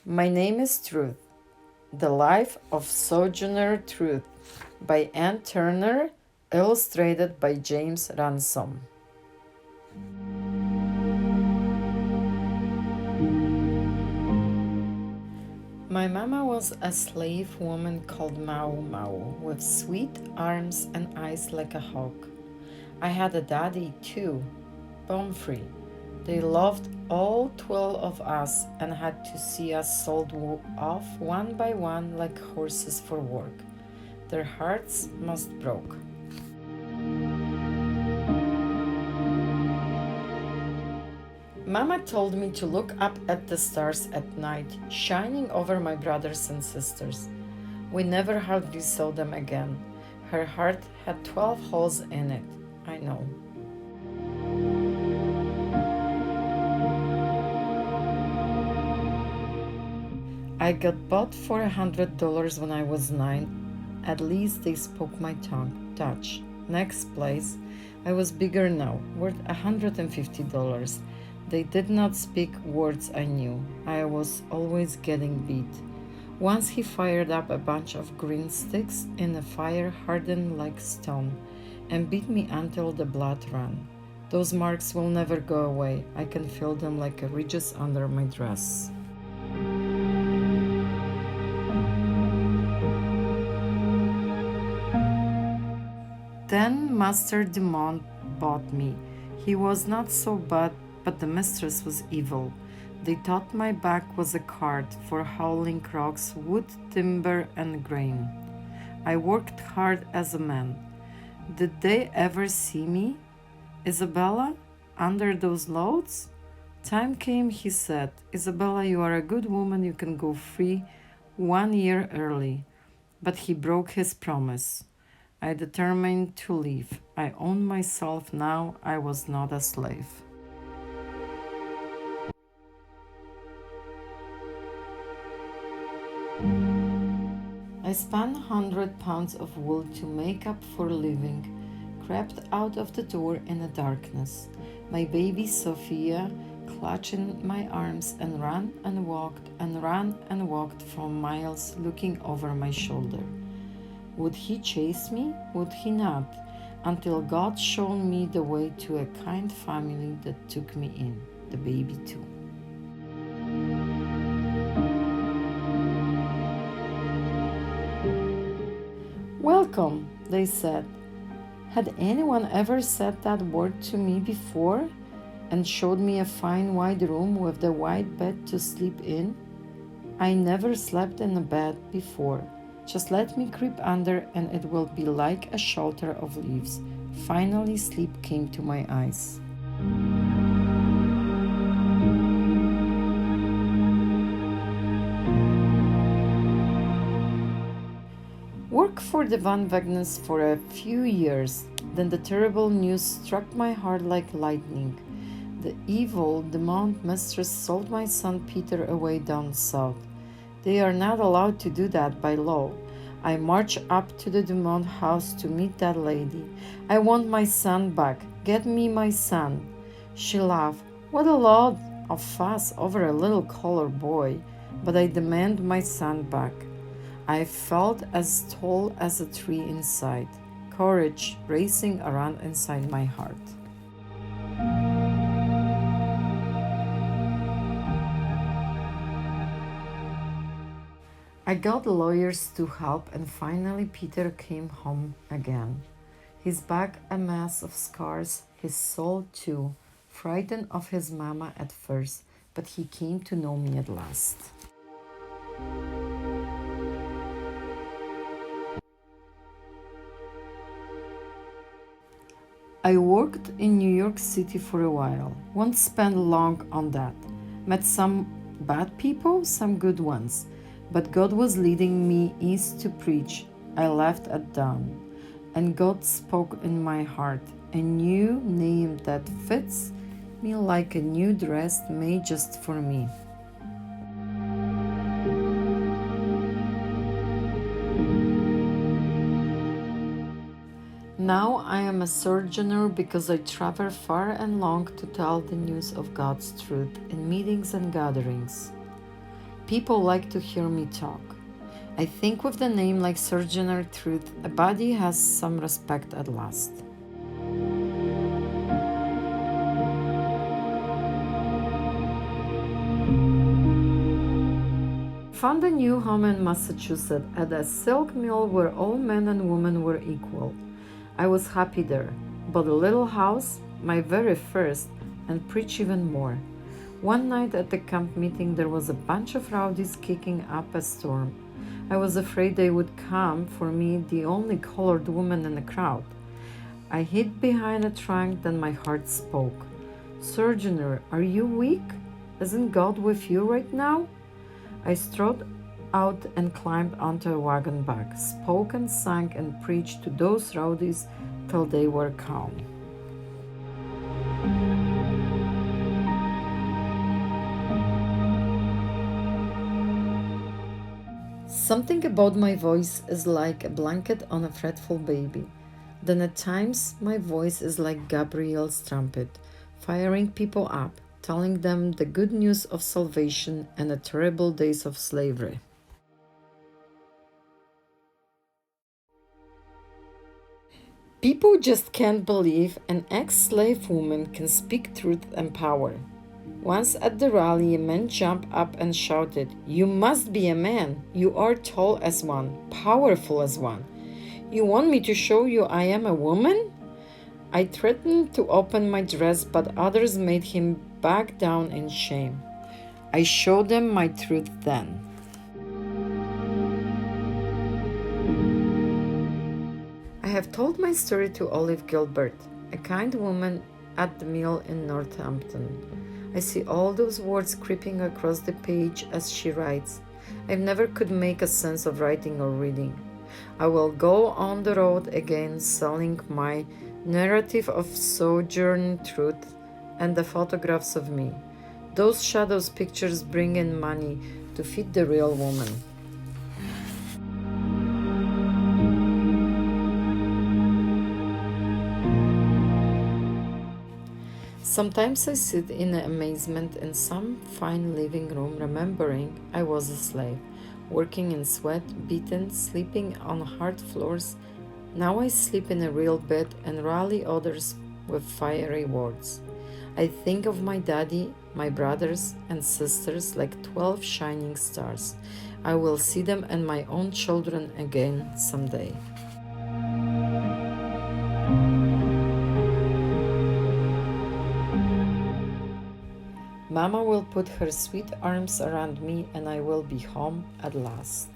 My name is Truth. The Life of Sojourner Truth by Ann Turner, illustrated by James Ransom. My mama was a slave woman called Mau Mau, with sweet arms and eyes like a hawk. I had a daddy too, Pomfrey. They loved all 12 of us and had to see us sold off one by one like horses for work. Their hearts must broke. Mama told me to look up at the stars at night, shining over my brothers and sisters. We never hardly saw them again. Her heart had 12 holes in it, I know. I got bought for $100 when I was 9. At least they spoke my tongue, Dutch. Next place, I was bigger now, worth $150. They did not speak words I knew. I was always getting beat. Once he fired up a bunch of green sticks in a fire hardened like stone and beat me until the blood ran. Those marks will never go away. I can feel them like ridges under my dress. Then Master Dumont bought me. He was not so bad, but the mistress was evil. They thought my back was a cart for hauling rocks, wood, timber, and grain. I worked hard as a man. Did they ever see me, Isabella, under those loads? Time came, he said, Isabella, you are a good woman, you can go free 1 year early. But he broke his promise. I determined to leave. I owned myself now. I was not a slave. I spun 100 pounds of wool to make up for living, crept out of the door in the darkness. My baby Sophia clutched in my arms and ran and walked for miles looking over my shoulder. Would he chase me? Would he not? Until God showed me the way to a kind family that took me in, the baby too. Welcome, they said. Had anyone ever said that word to me before? And showed me a fine wide room with the white bed to sleep in? I never slept in a bed before. Just let me creep under and it will be like a shelter of leaves. Finally, sleep came to my eyes. Work for the Van Wagners for a few years. Then the terrible news struck my heart like lightning. The evil Dumont mistress sold my son Peter away down south. They are not allowed to do that by law. I marched up to the Dumont house to meet that lady. I want my son back. Get me my son. She laughed. What a lot of fuss over a little colored boy. But I demand my son back. I felt as tall as a tree inside. Courage racing around inside my heart. I got lawyers to help, and finally Peter came home again. His back a mass of scars, his soul too, frightened of his mama at first, but he came to know me at last. I worked in New York City for a while. Won't spend long on that. Met some bad people, some good ones. But God was leading me east to preach. I left at dawn. And God spoke in my heart, a new name that fits me like a new dress made just for me. Now I am a sojourner because I travel far and long to tell the news of God's truth in meetings and gatherings. People like to hear me talk. I think with the name like Sojourner Truth, a body has some respect at last. Found a new home in Massachusetts at a silk mill where all men and women were equal. I was happy there. Bought a little house, my very first, and preach even more. One night at the camp meeting, there was a bunch of rowdies kicking up a storm. I was afraid they would come for me, the only colored woman in the crowd. I hid behind a trunk, then my heart spoke. Sojourner, are you weak? Isn't God with you right now? I strode out and climbed onto a wagon back, spoke and sang and preached to those rowdies till they were calm. Something about my voice is like a blanket on a fretful baby. Then at times my voice is like Gabriel's trumpet, firing people up, telling them the good news of salvation and the terrible days of slavery. People just can't believe an ex-slave woman can speak truth and power. Once at the rally, a man jumped up and shouted, "You must be a man. You are tall as one, powerful as one. You want me to show you I am a woman?" I threatened to open my dress, but others made him back down in shame. I showed them my truth then. I have told my story to Olive Gilbert, a kind woman at the mill in Northampton. I see all those words creeping across the page as she writes. I never could make a sense of writing or reading. I will go on the road again selling my narrative of Sojourner Truth and the photographs of me. Those shadows pictures bring in money to feed the real woman. Sometimes I sit in amazement in some fine living room, remembering I was a slave, working in sweat, beaten, sleeping on hard floors. Now I sleep in a real bed and rally others with fiery words. I think of my daddy, my brothers and sisters like 12 shining stars. I will see them and my own children again someday. Mama will put her sweet arms around me and I will be home at last.